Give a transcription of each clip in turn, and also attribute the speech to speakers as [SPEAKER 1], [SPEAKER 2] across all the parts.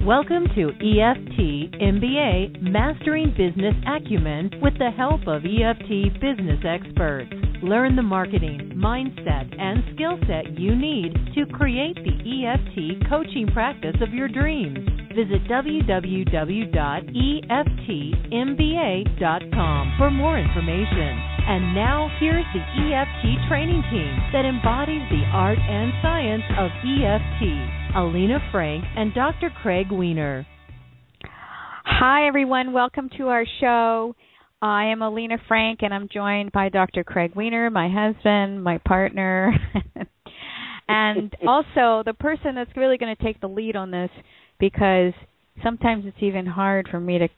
[SPEAKER 1] Welcome to EFT MBA, Mastering Business Acumen with the help of EFT business experts. Learn the marketing, mindset, and skill set you need to create the EFT coaching practice of your dreams. Visit www.eftmba.com for more information. And now, here's the EFT training team that embodies the art and science of EFT. Alina Frank and Dr. Craig Weiner.
[SPEAKER 2] Hi, everyone. Welcome to our show. I am Alina Frank, and I'm joined by Dr. Craig Weiner, my husband, my partner, and also the person that's really going to take the lead on this, because sometimes it's even hard for me to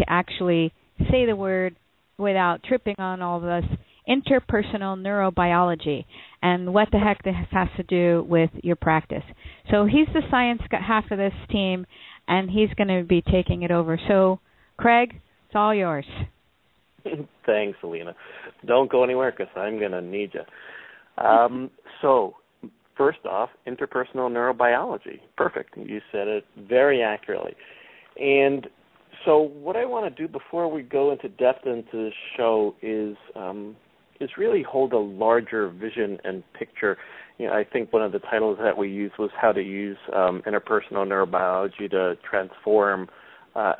[SPEAKER 2] actually say the word without tripping on all this interpersonal neurobiology and what the heck this has to do with your practice. So he's the science half of this team, and he's going to be taking it over. So, Craig, it's all yours.
[SPEAKER 3] Thanks, Alina. Don't go anywhere because I'm going to need you. So, first off, interpersonal neurobiology. Perfect. You said it very accurately. And so what I want to do before we go into depth into the show is really hold a larger vision and picture. You know, I think one of the titles that we used was how to use interpersonal neurobiology to transform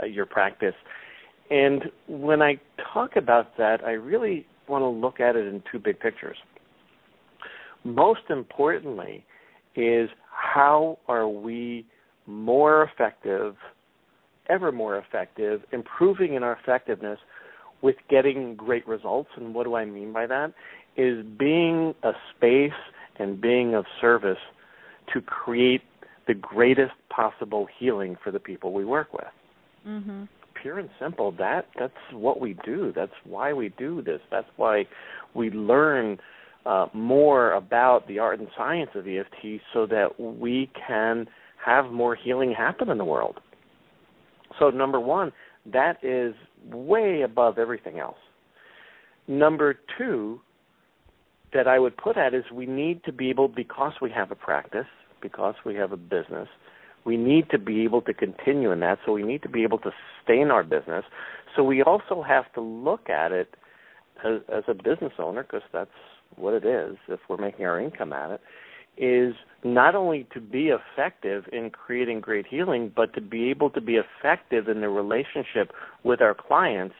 [SPEAKER 3] your practice. And when I talk about that, I really want to look at it in two big pictures. Most importantly is how are we more effective, ever more effective, improving in our effectiveness with getting great results. And what do I mean by that? Is being a space and being of service to create the greatest possible healing for the people we work with. Mm-hmm. Pure and simple, that's what we do. That's why we do this. That's why we learn more about the art and science of EFT so that we can have more healing happen in the world. So number one, that is way above everything else. Number two that I would put at is we need to be able, because we have a practice, because we have a business, we need to be able to continue in that, so we need to be able to sustain our business. So we also have to look at it as a business owner, because that's what it is if we're making our income at it, is not only to be effective in creating great healing, but to be able to be effective in the relationship with our clients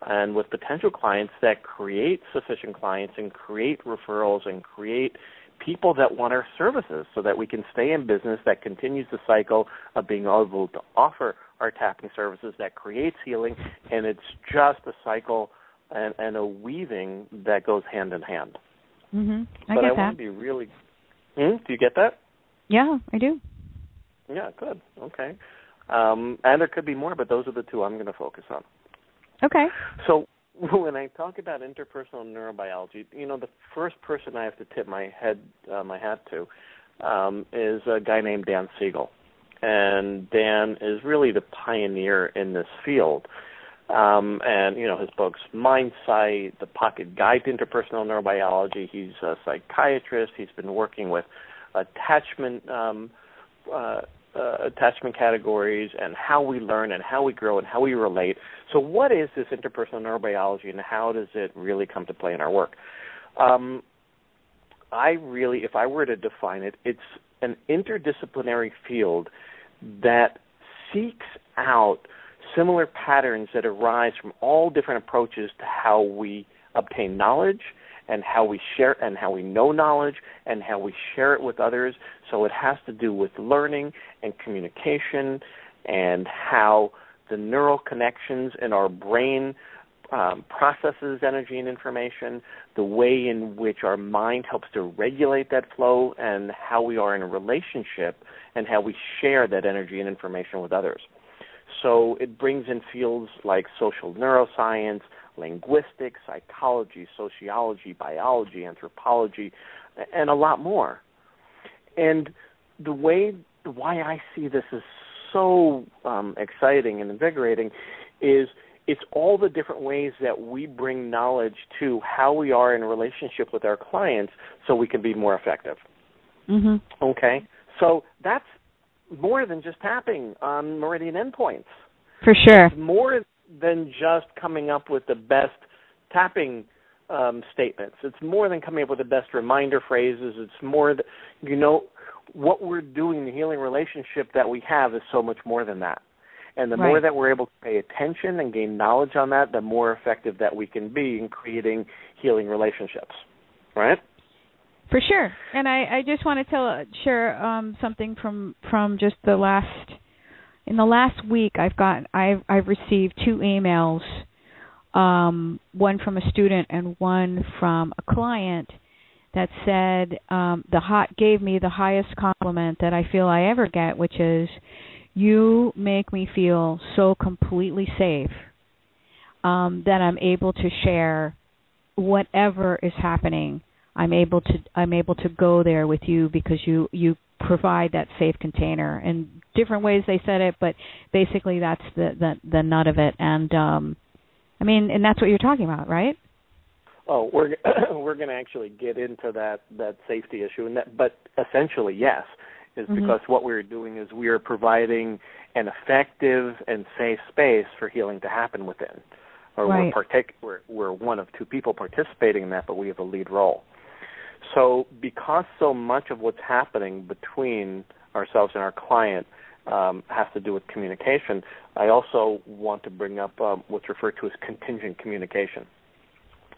[SPEAKER 3] and with potential clients that create sufficient clients and create referrals and create people that want our services so that we can stay in business that continues the cycle of being able to offer our tapping services that creates healing, and it's just a cycle and a weaving that goes hand in hand.
[SPEAKER 2] Mm-hmm. I
[SPEAKER 3] but
[SPEAKER 2] get
[SPEAKER 3] I
[SPEAKER 2] that.
[SPEAKER 3] want to be really... Do you get that?
[SPEAKER 2] Yeah, I do.
[SPEAKER 3] Yeah, good. Okay. And there could be more, but those are the two I'm going to focus on.
[SPEAKER 2] Okay.
[SPEAKER 3] So when I talk about interpersonal neurobiology, you know, the first person I have to tip my hat to is a guy named Dan Siegel. And Dan is really the pioneer in this field. And, you know, his books, Mindsight, The Pocket Guide to Interpersonal Neurobiology. He's a psychiatrist. He's been working with attachment categories and how we learn and how we grow and how we relate. So what is this interpersonal neurobiology and how does it really come to play in our work? If I were to define it, it's an interdisciplinary field that seeks out similar patterns that arise from all different approaches to how we obtain knowledge and how we share and how we know knowledge and how we share it with others. So it has to do with learning and communication and how the neural connections in our brain processes energy and information, the way in which our mind helps to regulate that flow, and how we are in a relationship and how we share that energy and information with others. So it brings in fields like social neuroscience, linguistics, psychology, sociology, biology, anthropology, and a lot more. And why I see this as so exciting and invigorating is it's all the different ways that we bring knowledge to how we are in a relationship with our clients so we can be more effective. Mm-hmm. Okay? So that's more than just tapping on meridian endpoints.
[SPEAKER 2] For sure.
[SPEAKER 3] It's more than just coming up with the best tapping statements. It's more than coming up with the best reminder phrases. It's more that, what we're doing, the healing relationship that we have is so much more than that. And the more that we're able to pay attention and gain knowledge on that, the more effective that we can be in creating healing relationships, right?
[SPEAKER 2] For sure. And I just want to share something from just in the last week. I've received 2 emails, one from a student and one from a client, that said gave me the highest compliment that I feel I ever get, which is, you make me feel so completely safe that I'm able to share whatever is happening. I'm able to go there with you because you provide that safe container. In different ways they said it, but basically that's the nut of it. And and that's what you're talking about, right?
[SPEAKER 3] Oh, we're going to actually get into that safety issue, but essentially yes, is because what we're doing is we are providing an effective and safe space for healing to happen within. Or we're one of 2 people participating in that, but we have a lead role. So because so much of what's happening between ourselves and our client has to do with communication, I also want to bring up what's referred to as contingent communication.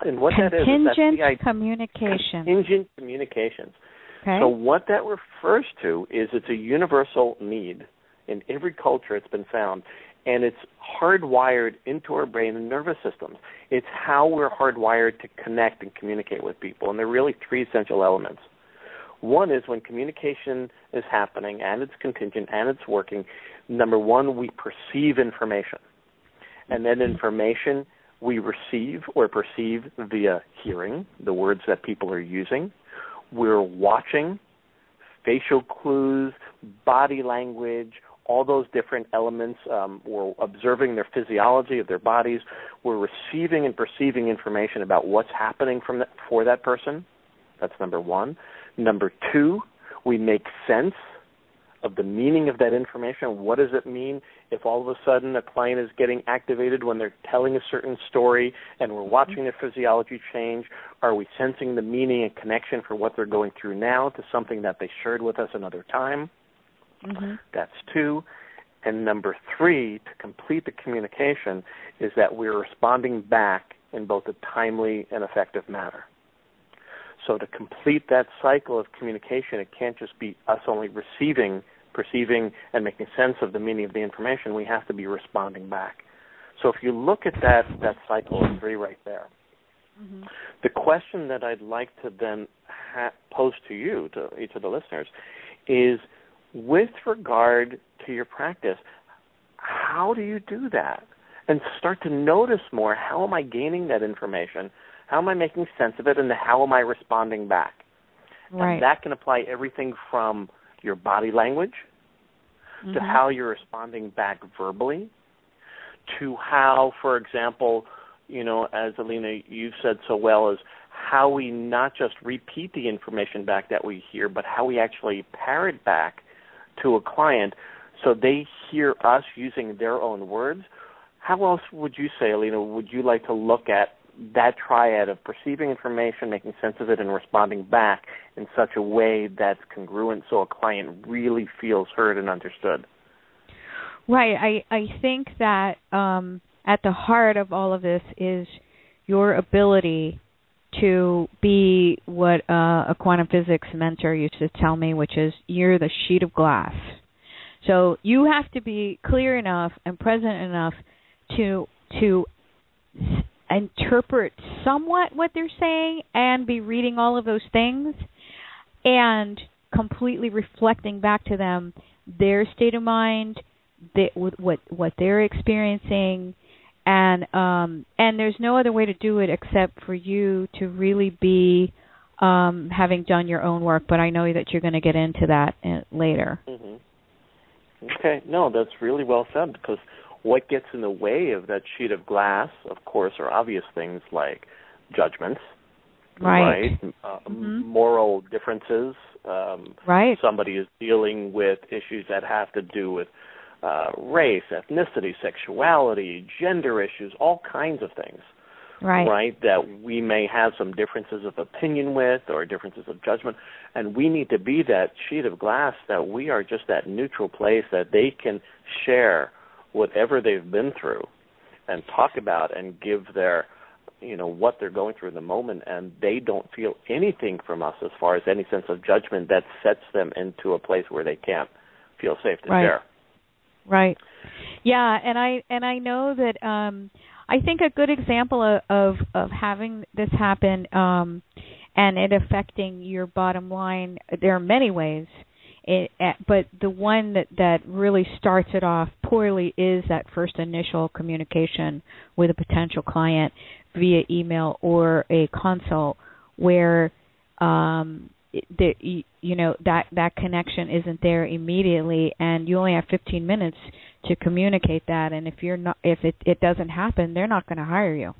[SPEAKER 3] And what that is
[SPEAKER 2] contingent communication.
[SPEAKER 3] Contingent communications.
[SPEAKER 2] Okay.
[SPEAKER 3] So what that refers to is it's a universal need. In every culture it's been found, and it's hardwired into our brain and nervous systems. It's how we're hardwired to connect and communicate with people, and there are really 3 essential elements. One is when communication is happening and it's contingent and it's working, number 1, we perceive information. And that information we receive or perceive via hearing, the words that people are using. We're watching, facial clues, body language, all those different elements. We're observing their physiology of their bodies. We're receiving and perceiving information about what's happening for that person. That's number 1. Number 2, we make sense of the meaning of that information. What does it mean if all of a sudden a client is getting activated when they're telling a certain story and we're watching their physiology change? Are we sensing the meaning and connection for what they're going through now to something that they shared with us another time? That's 2. And number 3, to complete the communication, is that we're responding back in both a timely and effective manner. So to complete that cycle of communication, it can't just be us only receiving, perceiving, and making sense of the meaning of the information. We have to be responding back. So if you look at that cycle of 3 right there, the question that I'd like to then pose to you, to each of the listeners, is with regard to your practice, how do you do that? And start to notice more, how am I gaining that information? How am I making sense of it, and how am I responding back?
[SPEAKER 2] Right.
[SPEAKER 3] And that can apply everything from your body language to how you're responding back verbally to how, for example, as Alina, you've said so well, is how we not just repeat the information back that we hear, but how we actually parrot back to a client so they hear us using their own words. How else would you say, Alina, would you like to look at that triad of perceiving information, making sense of it, and responding back in such a way that's congruent so a client really feels heard and understood?
[SPEAKER 2] Right. I think that at the heart of all of this is your ability to be what a quantum physics mentor used to tell me, which is you're the sheet of glass. So you have to be clear enough and present enough to interpret somewhat what they're saying and be reading all of those things and completely reflecting back to them their state of mind, what they're experiencing, and there's no other way to do it except for you to really be having done your own work. But I know that you're going to get into that later.
[SPEAKER 3] Okay, no, that's really well said, because what gets in the way of that sheet of glass, of course, are obvious things like judgments,
[SPEAKER 2] right?
[SPEAKER 3] Moral differences.
[SPEAKER 2] Right.
[SPEAKER 3] Somebody is dealing with issues that have to do with race, ethnicity, sexuality, gender issues, all kinds of things. Right, that we may have some differences of opinion with or differences of judgment, and we need to be that sheet of glass that we are just that neutral place that they can share whatever they've been through and talk about and give their, what they're going through in the moment, and they don't feel anything from us as far as any sense of judgment that sets them into a place where they can't feel safe to share.
[SPEAKER 2] Right. Yeah, and I know that I think a good example of having this happen and it affecting your bottom line, there are many ways, but the one that really starts it off poorly is that first initial communication with a potential client via email or a consult where that connection isn't there immediately, and you only have 15 minutes to communicate that. And if it doesn't happen, they're not going to hire you.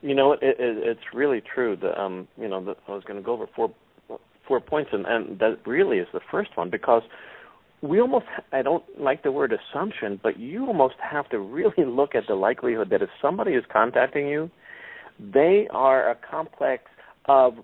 [SPEAKER 3] It's really true. I was going to go over four points, and that really is the first one, because we almost, I don't like the word assumption, but you almost have to really look at the likelihood that if somebody is contacting you, they are a complex of,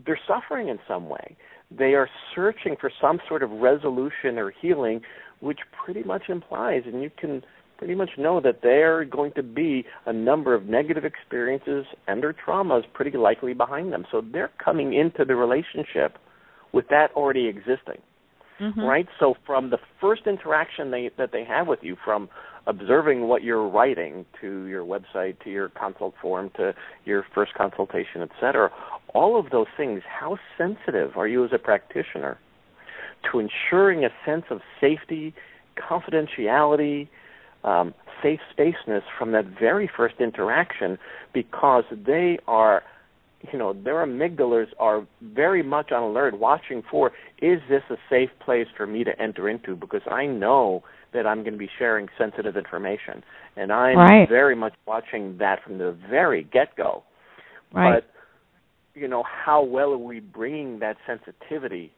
[SPEAKER 3] they're suffering in some way. They are searching for some sort of resolution or healing, which pretty much implies, and you can pretty much know that there are going to be a number of negative experiences and or traumas pretty likely behind them. So they're coming into the relationship with that already existing, right? So from the first interaction that they have with you, from observing what you're writing to your website, to your consult form, to your first consultation, et cetera, all of those things, how sensitive are you as a practitioner to ensuring a sense of safety, confidentiality, safe spaceness from that very first interaction, because they are, their amygdalas are very much on alert, watching for, is this a safe place for me to enter into, because I know that I'm going to be sharing sensitive information. And I'm very much watching that from the very get-go. Right. But, how well are we bringing that sensitivity?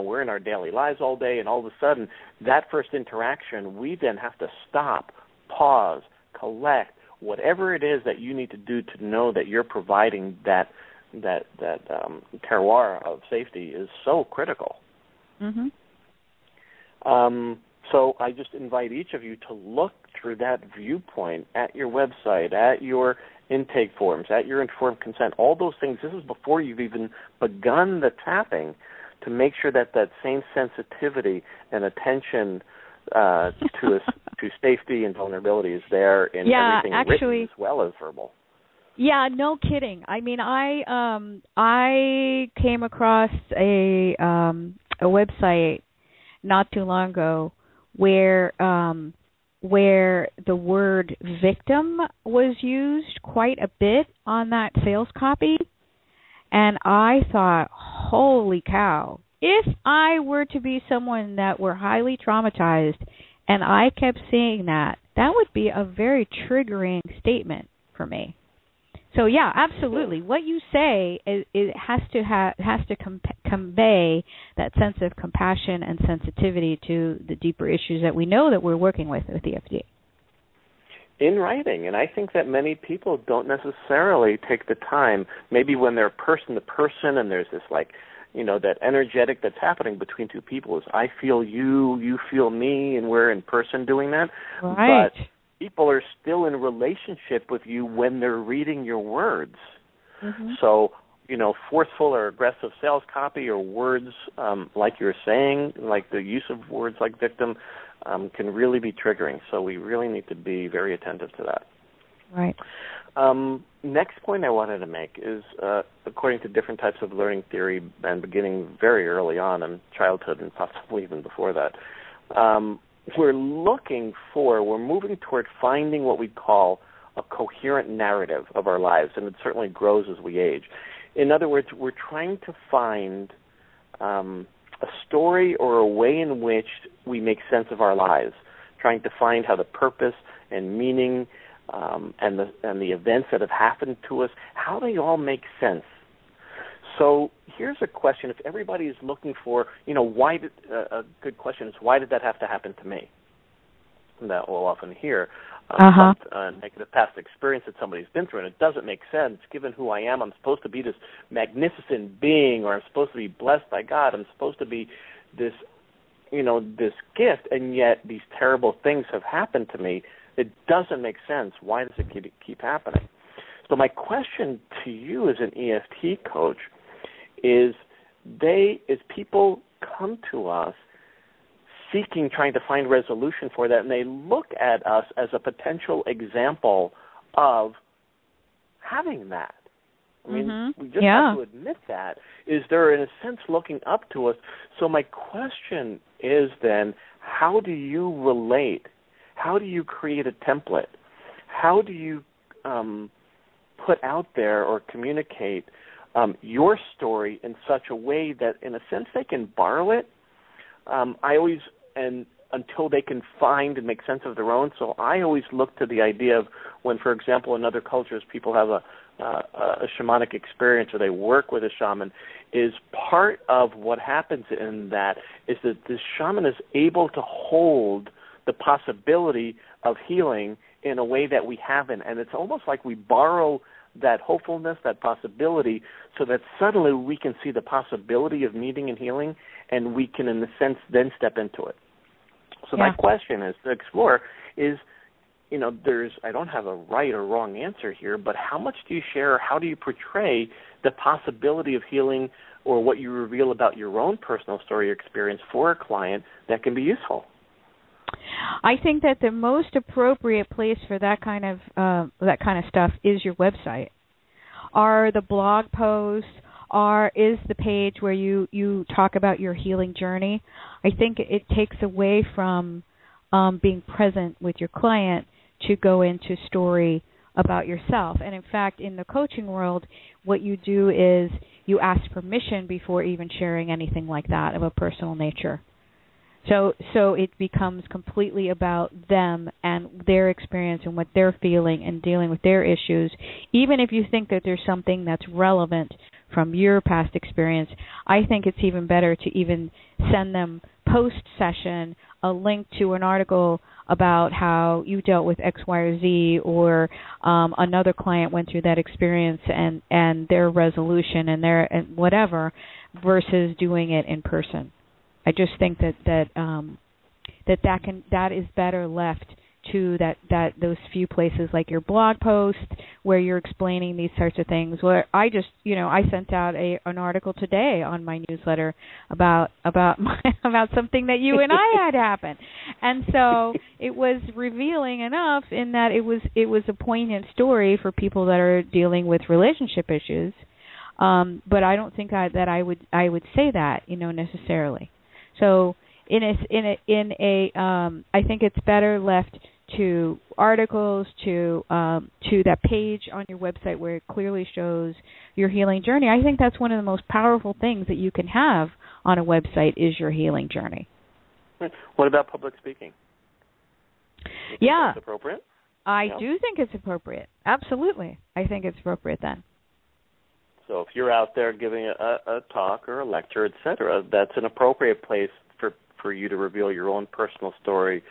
[SPEAKER 3] We're in our daily lives all day, and all of a sudden, that first interaction, we then have to stop, pause, collect, whatever it is that you need to do to know that you're providing that terroir of safety is so critical. So I just invite each of you to look through that viewpoint at your website, at your intake forms, at your informed consent, all those things. This is before you've even begun the tapping, to make sure that same sensitivity and attention to safety and vulnerability is there in everything written as well as verbal.
[SPEAKER 2] Yeah, no kidding. I mean, I came across a website not too long ago where the word victim was used quite a bit on that sales copy. And I thought, holy cow, if I were to be someone that were highly traumatized and I kept seeing that would be a very triggering statement for me. So, yeah, absolutely. What you say it has to convey that sense of compassion and sensitivity to the deeper issues that we know that we're working with EFT.
[SPEAKER 3] In writing, and I think that many people don't necessarily take the time, maybe when they're person to person and there's this that energetic that's happening between two people is I feel you feel me, and we're in person doing that.
[SPEAKER 2] Right.
[SPEAKER 3] But people are still in relationship with you when they're reading your words. So, forceful or aggressive sales copy or words like you're saying, like the use of words like victim, can really be triggering. So we really need to be very attentive to that.
[SPEAKER 2] Right.
[SPEAKER 3] Next point I wanted to make is, according to different types of learning theory and beginning very early on in childhood and possibly even before that, we're moving toward finding what we call a coherent narrative of our lives, and it certainly grows as we age. In other words, we're trying to find a story or a way in which we make sense of our lives, trying to find how the purpose and meaning and the events that have happened to us, how they all make sense. So here's a question: if everybody is looking for, a good question is, why did that have to happen to me? That we'll often hear. Negative past experience that somebody's been through, and it doesn't make sense given who I am. I'm supposed to be this magnificent being, or I'm supposed to be blessed by God. I'm supposed to be this, this gift, and yet these terrible things have happened to me. It doesn't make sense. Why does it keep happening? So my question to you as an EFT coach is, as people come to us trying to find resolution for that, and they look at us as a potential example of having that. I mean, we just have to admit that. Is there, in a sense, looking up to us? So my question is then, how do you relate? How do you create a template? How do you put out there or communicate your story in such a way that, in a sense, they can borrow it? Until they can find and make sense of their own. So I always look to the idea of when, for example, in other cultures, people have a shamanic experience or they work with a shaman, is part of what happens in that is that the shaman is able to hold the possibility of healing in a way that we haven't. And it's almost like we borrow that hopefulness, that possibility, so that suddenly we can see the possibility of meeting and healing, and we can, in a sense, then step into it. So my question is to explore is, I don't have a right or wrong answer here, but how much do you share, or how do you portray the possibility of healing, or what you reveal about your own personal story or experience for a client that can be useful?
[SPEAKER 2] I think that the most appropriate place for that kind of stuff is your website. Are the blog posts, is the page where you talk about your healing journey. I think it takes away from being present with your client to go into story about yourself. And in fact, in the coaching world, what you do is you ask permission before even sharing anything like that of a personal nature. So it becomes completely about them and their experience and what they're feeling and dealing with their issues. Even if you think that there's something that's relevant from your past experience, I think it's even better to even send them post-session a link to an article about how you dealt with X, Y, or Z, or another client went through that experience and their resolution and whatever, versus doing it in person. I just think that is better left to those few places like your blog post where you're explaining these sorts of things. Where I sent out an article today on my newsletter about something that you and I had happen, and so it was revealing enough in that it was a poignant story for people that are dealing with relationship issues. But I don't think that I would say that necessarily. So I think it's better left to articles, to that page on your website where it clearly shows your healing journey. I think that's one of the most powerful things that you can have on a website is your healing journey.
[SPEAKER 3] What about public speaking?
[SPEAKER 2] Yeah.
[SPEAKER 3] That's appropriate?
[SPEAKER 2] I do think it's appropriate. Absolutely. I think it's appropriate then.
[SPEAKER 3] So if you're out there giving a talk or a lecture, et cetera, that's an appropriate place for you to reveal your own personal story.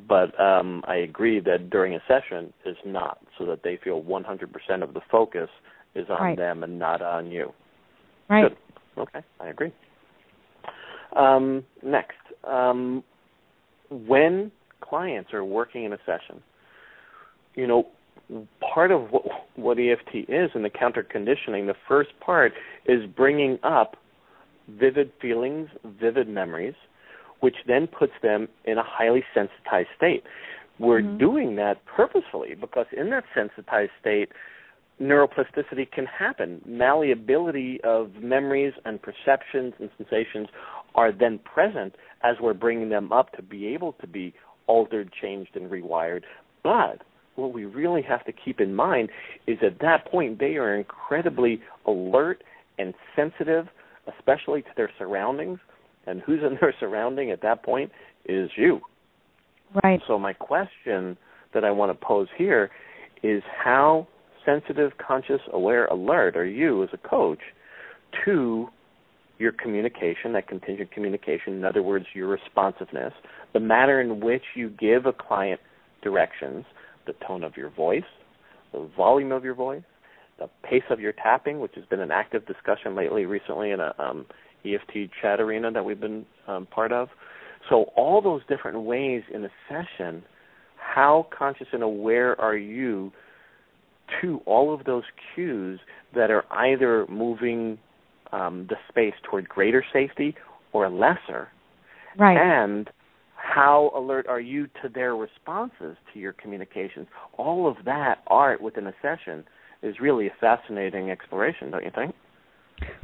[SPEAKER 3] But I agree that during a session is not, so that they feel 100% of the focus is on them and not on you.
[SPEAKER 2] Right.
[SPEAKER 3] Good. Okay, I agree. Next, when clients are working in a session, part of what EFT is in the counter conditioning, the first part is bringing up vivid feelings, vivid memories, which then puts them in a highly sensitized state. We're doing that purposefully because in that sensitized state, neuroplasticity can happen. Malleability of memories and perceptions and sensations are then present as we're bringing them up to be able to be altered, changed, and rewired. But what we really have to keep in mind is at that point they are incredibly alert and sensitive, especially to their surroundings. And who's in their surrounding at that point is you.
[SPEAKER 2] Right.
[SPEAKER 3] So my question that I want to pose here is how sensitive, conscious, aware, alert are you as a coach to your communication, that contingent communication, in other words, your responsiveness, the manner in which you give a client directions, the tone of your voice, the volume of your voice, the pace of your tapping, which has been an active discussion recently in a EFT chat arena that we've been part of. So all those different ways in a session, how conscious and aware are you to all of those cues that are either moving the space toward greater safety or lesser,
[SPEAKER 2] right?
[SPEAKER 3] And how alert are you to their responses to your communications? All of that art within a session is really a fascinating exploration, don't you think?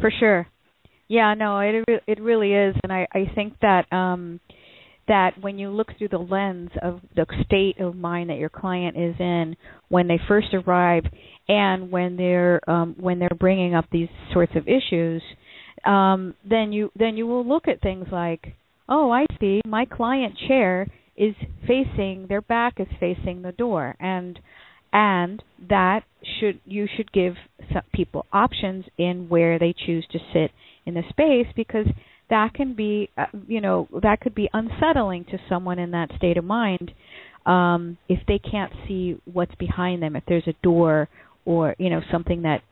[SPEAKER 2] For sure. Yeah, no, it really is, and I think that that when you look through the lens of the state of mind that your client is in when they first arrive, and when they're bringing up these sorts of issues, then you will look at things like, oh, I see, my client chair is facing, their back is facing the door, and that you should give some people options in where they choose to sit in the space, because that can be that could be unsettling to someone in that state of mind if they can't see what's behind them, if there's a door or something that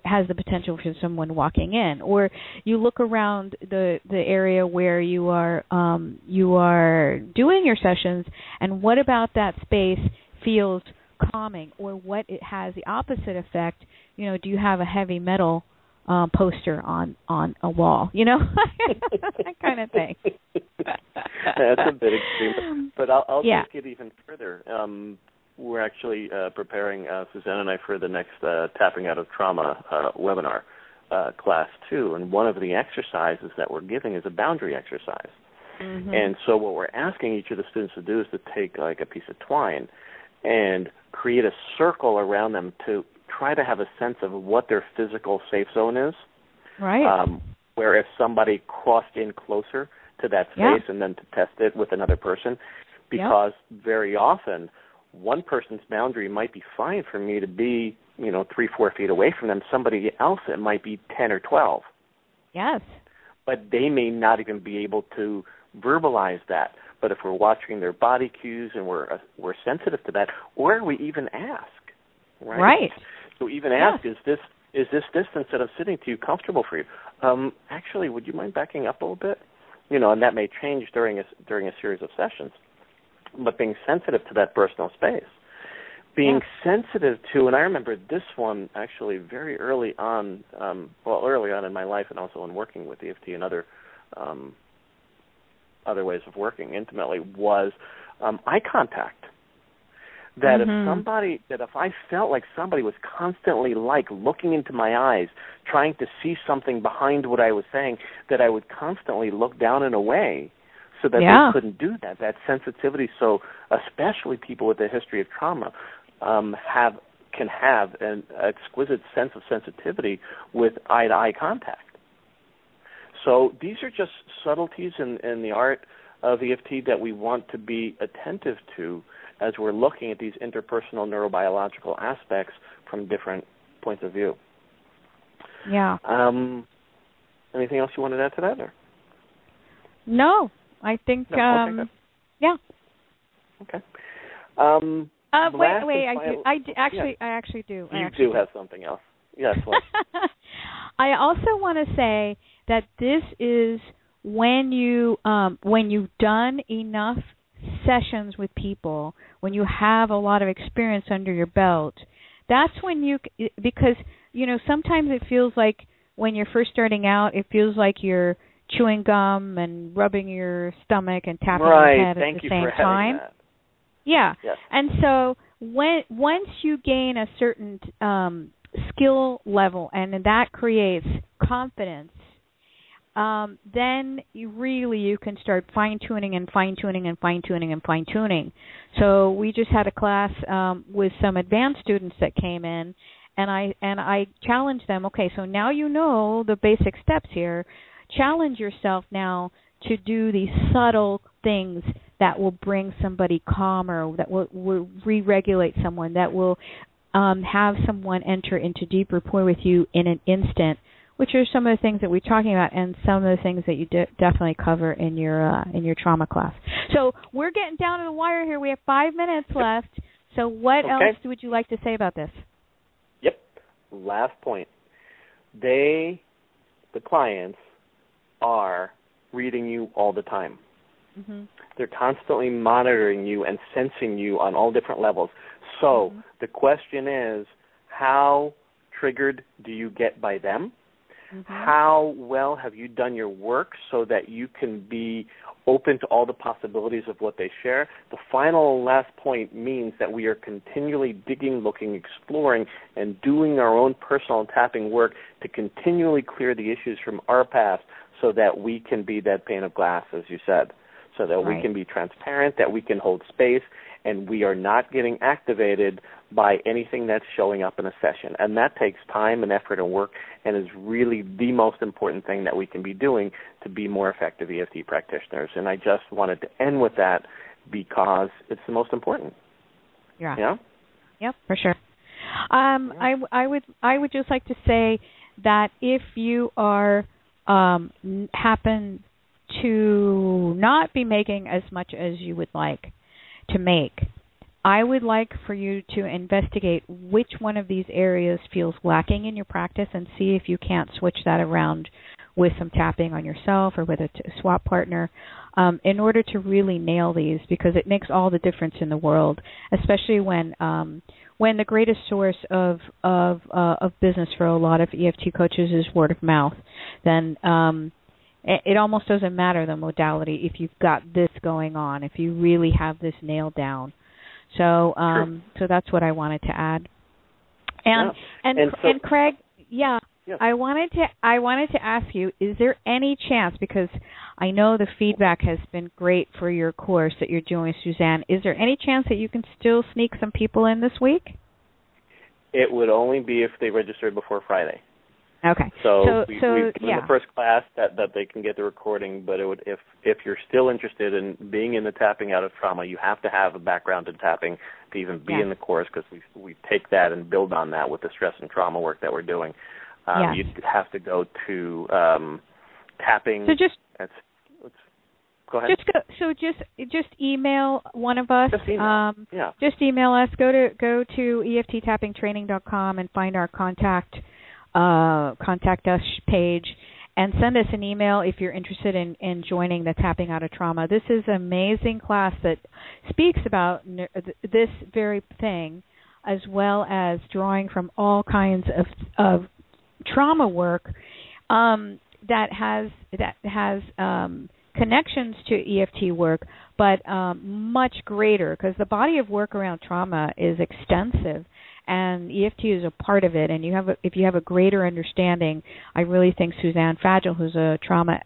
[SPEAKER 2] has the potential for someone walking in, or you look around the area where you are doing your sessions, and what about that space feels calming, or what it has the opposite effect. Do you have a heavy metal poster on a wall? That kind of thing.
[SPEAKER 3] That's a bit extreme, but I'll take it even further. We're actually preparing Suzanne and I for the next Tapping Out of Trauma webinar class too, and one of the exercises that we're giving is a boundary exercise. Mm-hmm. And so what we're asking each of the students to do is to take like a piece of twine and create a circle around them to try to have a sense of what their physical safe zone is.
[SPEAKER 2] Right.
[SPEAKER 3] Where if somebody crossed in closer to that space and then to test it with another person, because very often one person's boundary might be fine for me to be, 3-4 feet away from them. Somebody else, it might be 10 or 12.
[SPEAKER 2] Yes.
[SPEAKER 3] But they may not even be able to verbalize that. But if we're watching their body cues and we're sensitive to that, or we even ask, right?
[SPEAKER 2] Right.
[SPEAKER 3] So even ask, is this distance that I'm sitting to you comfortable for you? Actually, would you mind backing up a little bit? And that may change during a series of sessions. But being sensitive to that personal space, being sensitive to, and I remember this one actually very early on, early on in my life, and also in working with EFT and other ways of working intimately, was eye contact. That if I felt like somebody was constantly looking into my eyes, trying to see something behind what I was saying, that I would constantly look down and away so that they couldn't do that sensitivity. So especially people with a history of trauma can have an exquisite sense of sensitivity with eye-to-eye contact. So these are just subtleties in the art of EFT that we want to be attentive to as we're looking at these interpersonal neurobiological aspects from different points of view.
[SPEAKER 2] Yeah.
[SPEAKER 3] Anything else you wanted to add to that? Or?
[SPEAKER 2] No, I think,
[SPEAKER 3] Okay.
[SPEAKER 2] yeah.
[SPEAKER 3] Okay.
[SPEAKER 2] Wait, I actually do.
[SPEAKER 3] You do have something else. Yes.
[SPEAKER 2] I also want to say that this is when you've done enough sessions with people, when you have a lot of experience under your belt, that's when because sometimes it feels like when you're first starting out, it feels like you're chewing gum and rubbing your stomach and tapping your head at the same time.
[SPEAKER 3] That.
[SPEAKER 2] Yeah.
[SPEAKER 3] Yes.
[SPEAKER 2] And so once you gain a certain skill level, and that creates confidence, then you can start fine-tuning and fine-tuning and fine-tuning and fine-tuning. So we just had a class with some advanced students that came in, and I challenged them, okay, so now you know the basic steps here. Challenge yourself now to do these subtle things that will bring somebody calmer, that will re-regulate someone, that will have someone enter into deep rapport with you in an instant, which are some of the things that we're talking about and some of the things that you definitely cover in your trauma class. So we're getting down to the wire here. We have 5 minutes left. So what else would you like to say about this?
[SPEAKER 3] Yep. Last point. The clients are reading you all the time. Mm-hmm. They're constantly monitoring you and sensing you on all different levels. So the question is, how triggered do you get by them? Mm-hmm. How well have you done your work so that you can be open to all the possibilities of what they share? The final and last point means that we are continually digging, looking, exploring, and doing our own personal tapping work to continually clear the issues from our past so that we can be that pane of glass, as you said, so that we can be transparent, that we can hold space, and we are not getting activated by anything that's showing up in a session. And that takes time and effort and work and is really the most important thing that we can be doing to be more effective EFT practitioners. And I just wanted to end with that because it's the most important. Yeah?
[SPEAKER 2] Yep, for sure. I would just like to say that if you are happen to not be making as much as you would like to make, I would like for you to investigate which one of these areas feels lacking in your practice and see if you can't switch that around with some tapping on yourself or with a swap partner in order to really nail these, because it makes all the difference in the world, especially when the greatest source of business for a lot of EFT coaches is word of mouth. Then it almost doesn't matter the modality if you've got this going on, if you really have this nailed down. So so that's what I wanted to add. And Craig, I wanted to ask you, is there any chance, because I know the feedback has been great for your course that you're doing with Suzanne, is there any chance that you can still sneak some people in this week?
[SPEAKER 3] It would only be if they registered before Friday.
[SPEAKER 2] Okay.
[SPEAKER 3] So we in the first class that they can get the recording, but it would if you're still interested in being in the tapping out of trauma, you have to have a background in tapping to even be in the course, because we take that and build on that with the stress and trauma work that we're doing. You have to go to tapping.
[SPEAKER 2] So
[SPEAKER 3] go ahead.
[SPEAKER 2] Just email one of us.
[SPEAKER 3] Just email.
[SPEAKER 2] Just email us. Go to EFTtappingtraining.com and find our contact us page and send us an email if you're interested in joining the Tapping Out of Trauma. This is an amazing class that speaks about this very thing, as well as drawing from all kinds of trauma work that has connections to EFT work, but much greater, because the body of work around trauma is extensive, and EFT is a part of it. And if you have a greater understanding, I really think Suzanne Fagel, who's a trauma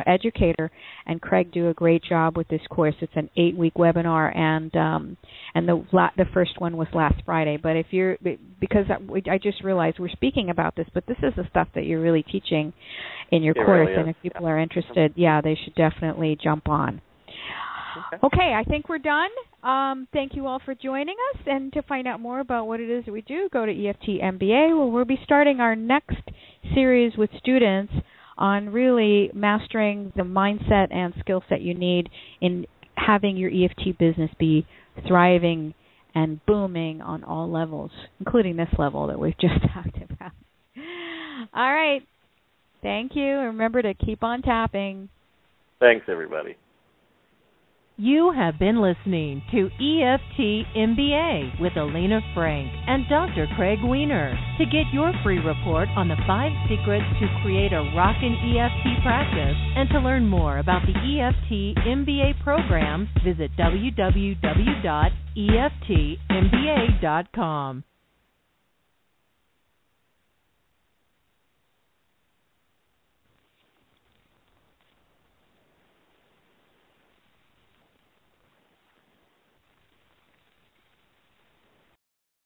[SPEAKER 2] educator, and Craig do a great job with this course. It's an 8-week webinar, and the first one was last Friday. But because I just realized we're speaking about this, but this is the stuff that you're really teaching in your course,
[SPEAKER 3] really
[SPEAKER 2] and if people are interested, they should definitely jump on. Okay, I think we're done. Thank you all for joining us. And to find out more about what it is that we do, go to EFT MBA, where we'll be starting our next series with students on really mastering the mindset and skill set you need in having your EFT business be thriving and booming on all levels, including this level that we've just talked about. All right. Thank you. Remember to keep on tapping.
[SPEAKER 3] Thanks, everybody.
[SPEAKER 1] You have been listening to EFT MBA with Elena Frank and Dr. Craig Weiner. To get your free report on the 5 secrets to create a rockin' EFT practice and to learn more about the EFT MBA program, visit www.eftmba.com.